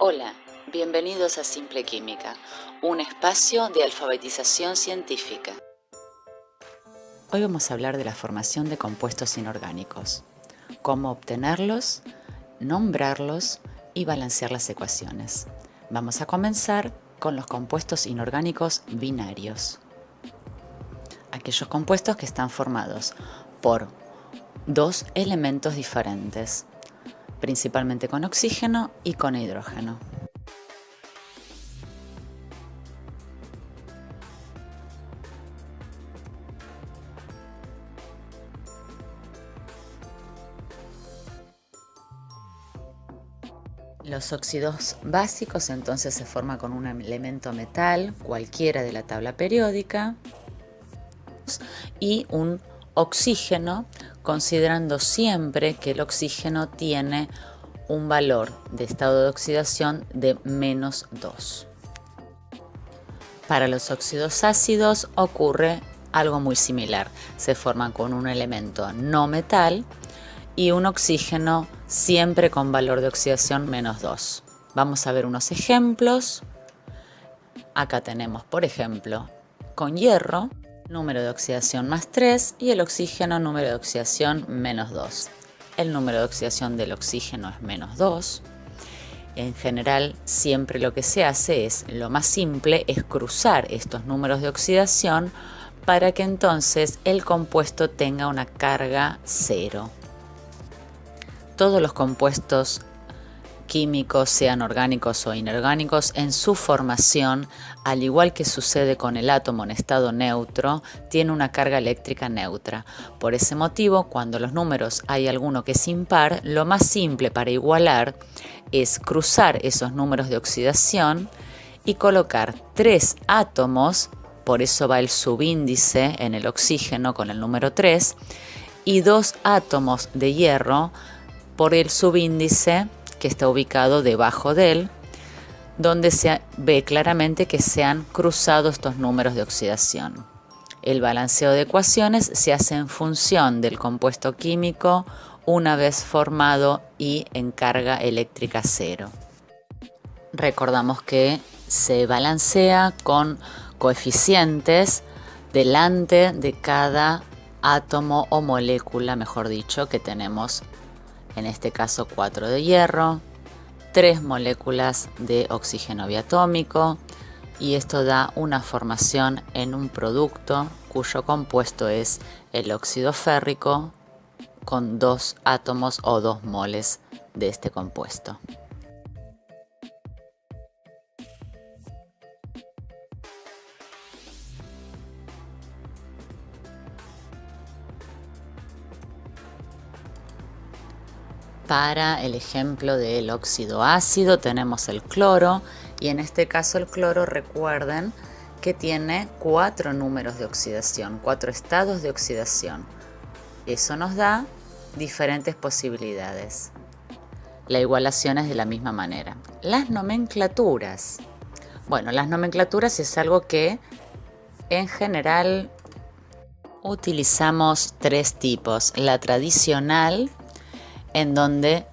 Hola, bienvenidos a Simple Química, un espacio de alfabetización científica. Hoy vamos a hablar de la formación de compuestos inorgánicos, cómo obtenerlos, nombrarlos y balancear las ecuaciones. Vamos a comenzar con los compuestos inorgánicos binarios. Aquellos compuestos que están formados por dos elementos diferentes, principalmente con oxígeno y con hidrógeno. Los óxidos básicos entonces se forman con un elemento metal, cualquiera de la tabla periódica, y un oxígeno, considerando siempre que el oxígeno tiene un valor de estado de oxidación de -2. Para los óxidos ácidos ocurre algo muy similar. Se forman con un elemento no metal y un oxígeno siempre con valor de oxidación -2. Vamos a ver unos ejemplos. Acá tenemos, por ejemplo, con hierro, número de oxidación +3 y el oxígeno número de oxidación -2. El número de oxidación del oxígeno es -2. En general, siempre lo que se hace es, lo más simple, es cruzar estos números de oxidación para que entonces el compuesto tenga una carga 0. Todos los compuestos químicos, sean orgánicos o inorgánicos, en su formación, al igual que sucede con el átomo en estado neutro, tiene una carga eléctrica neutra. Por ese motivo, cuando los números hay alguno que es impar, lo más simple para igualar es cruzar esos números de oxidación y colocar 3 átomos, por eso va el subíndice en el oxígeno con el número 3, y 2 átomos de hierro por el subíndice que está ubicado debajo de él, donde se ve claramente que se han cruzado estos números de oxidación. El balanceo de ecuaciones se hace en función del compuesto químico una vez formado y en carga eléctrica 0. Recordamos que se balancea con coeficientes delante de cada átomo o molécula, mejor dicho, que tenemos. En este caso 4 de hierro, 3 moléculas de oxígeno biatómico, y esto da una formación en un producto cuyo compuesto es el óxido férrico con 2 átomos o 2 moles de este compuesto. Para el ejemplo del óxido ácido tenemos el cloro, y en este caso el cloro, recuerden que tiene 4 números de oxidación, 4 estados de oxidación. Eso nos da diferentes posibilidades. La igualación es de la misma manera. Las nomenclaturas. Bueno, las nomenclaturas es algo que en general utilizamos 3 tipos. La tradicional, en donde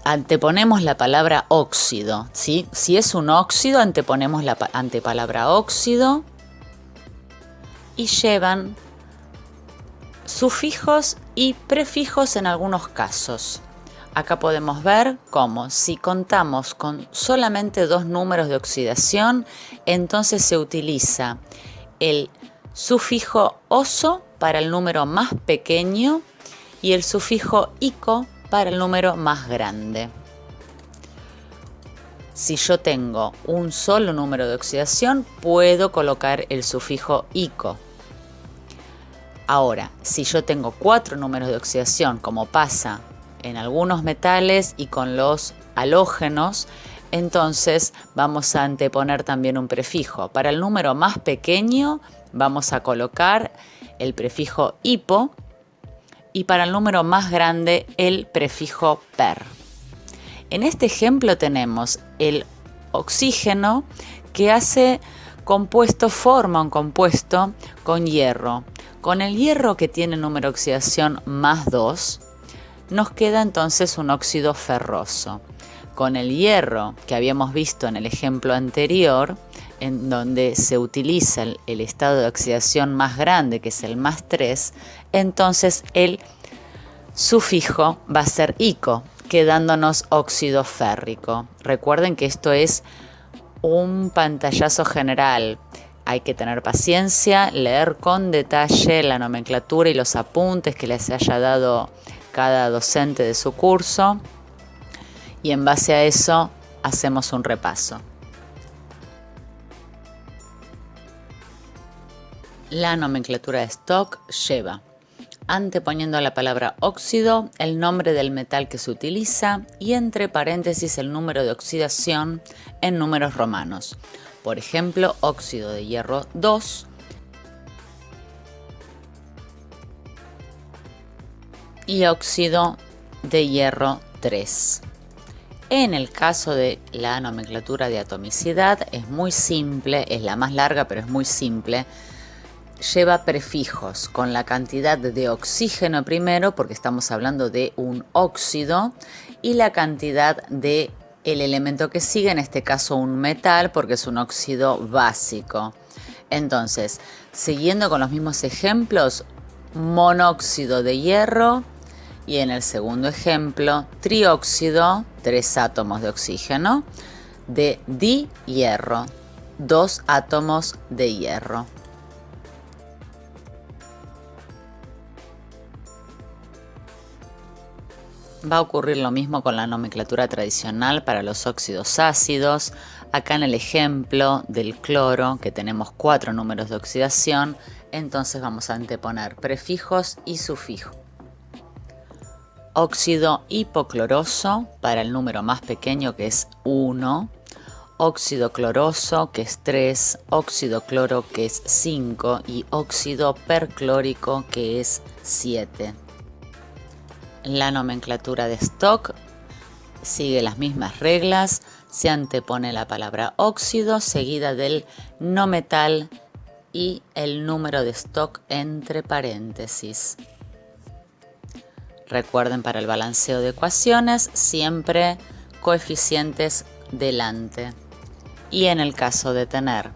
anteponemos la palabra óxido, ¿sí? Si es un óxido, anteponemos la antepalabra óxido, y llevan sufijos y prefijos en algunos casos. Acá podemos ver cómo, si contamos con solamente 2 números de oxidación, entonces se utiliza el sufijo oso para el número más pequeño y el sufijo ico para el número más grande. Si yo tengo un solo número de oxidación, puedo colocar el sufijo ico. Ahora, si yo tengo 4 números de oxidación, como pasa en algunos metales y con los halógenos, entonces vamos a anteponer también un prefijo. Para el número más pequeño vamos a colocar el prefijo hipo, y para el número más grande el prefijo per. En este ejemplo tenemos el oxígeno que forma un compuesto con hierro. Con el hierro, que tiene número de oxidación +2, nos queda entonces un óxido ferroso. Con el hierro que habíamos visto en el ejemplo anterior, en donde se utiliza el estado de oxidación más grande, que es el +3, entonces el sufijo va a ser ico, quedándonos óxido férrico. Recuerden que esto es un pantallazo general. Hay que tener paciencia, leer con detalle la nomenclatura y los apuntes que les haya dado cada docente de su curso, y en base a eso hacemos un repaso. La nomenclatura de Stock lleva, anteponiendo a la palabra óxido, el nombre del metal que se utiliza y entre paréntesis el número de oxidación en números romanos. Por ejemplo, óxido de hierro 2 y óxido de hierro 3. En el caso de la nomenclatura de atomicidad es muy simple, es la más larga pero es muy simple. Lleva prefijos con la cantidad de oxígeno primero, porque estamos hablando de un óxido, y la cantidad de el elemento que sigue, en este caso un metal, porque es un óxido básico. Entonces, siguiendo con los mismos ejemplos, monóxido de hierro y en el segundo ejemplo, trióxido, 3 átomos de oxígeno, de dihierro, 2 átomos de hierro. Va a ocurrir lo mismo con la nomenclatura tradicional para los óxidos ácidos. Acá en el ejemplo del cloro, que tenemos 4 números de oxidación, entonces vamos a anteponer prefijos y sufijos. Óxido hipocloroso para el número más pequeño, que es 1. Óxido cloroso, que es 3. Óxido cloro, que es 5. Y óxido perclórico, que es 7. La nomenclatura de Stock sigue las mismas reglas. Se antepone la palabra óxido seguida del no metal y el número de Stock entre paréntesis. Recuerden, para el balanceo de ecuaciones siempre coeficientes delante. Y en el caso de tener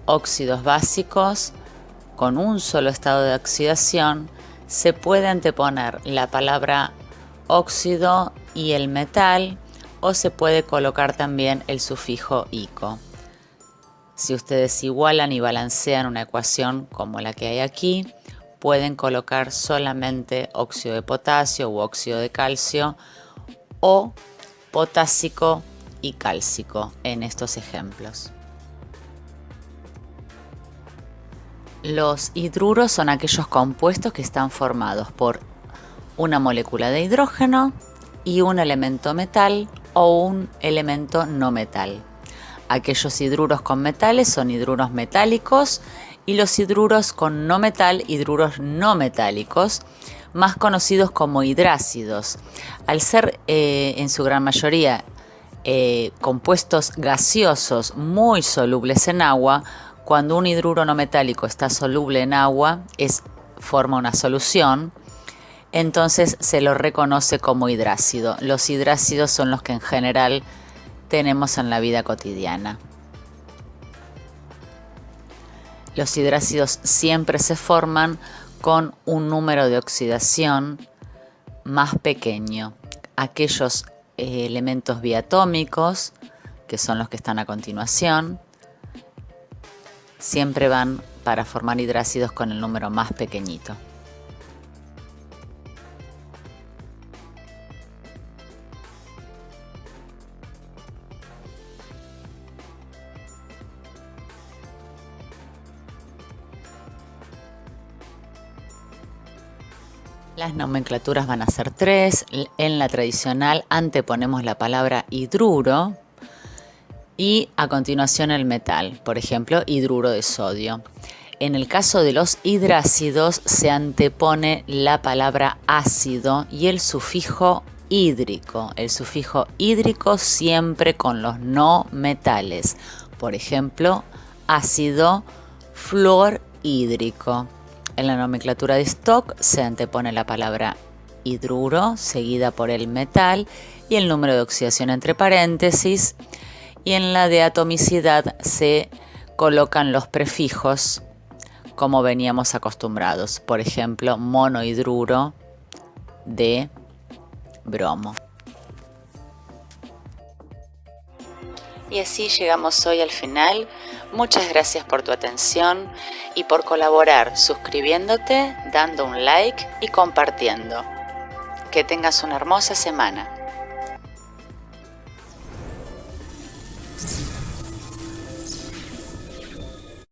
óxidos básicos con un solo estado de oxidación, se puede anteponer la palabra óxido y el metal, o se puede colocar también el sufijo ico. Si ustedes igualan y balancean una ecuación como la que hay aquí, pueden colocar solamente óxido de potasio u óxido de calcio o potásico y cálcico en estos ejemplos. Los hidruros son aquellos compuestos que están formados por una molécula de hidrógeno y un elemento metal o un elemento no metal. Aquellos hidruros con metales son hidruros metálicos y los hidruros con no metal, hidruros no metálicos, más conocidos como hidrácidos. Al ser en su gran mayoría compuestos gaseosos muy solubles en agua, cuando un hidruro no metálico está soluble en agua, forma una solución, entonces se lo reconoce como hidrácido. Los hidrácidos son los que en general tenemos en la vida cotidiana. Los hidrácidos siempre se forman con un número de oxidación más pequeño. Aquellos elementos biatómicos, que son los que están a continuación, siempre van para formar hidrácidos con el número más pequeñito. Las nomenclaturas van a ser 3. En la tradicional anteponemos la palabra hidruro y a continuación el metal, por ejemplo, hidruro de sodio. En el caso de los hidrácidos se antepone la palabra ácido y el sufijo hídrico. El sufijo hídrico siempre con los no metales. Por ejemplo, ácido fluorhídrico. En la nomenclatura de Stock se antepone la palabra hidruro, seguida por el metal y el número de oxidación entre paréntesis. Y en la de atomicidad se colocan los prefijos como veníamos acostumbrados. Por ejemplo, monohidruro de bromo. Y así llegamos hoy al final. Muchas gracias por tu atención y por colaborar suscribiéndote, dando un like y compartiendo. Que tengas una hermosa semana.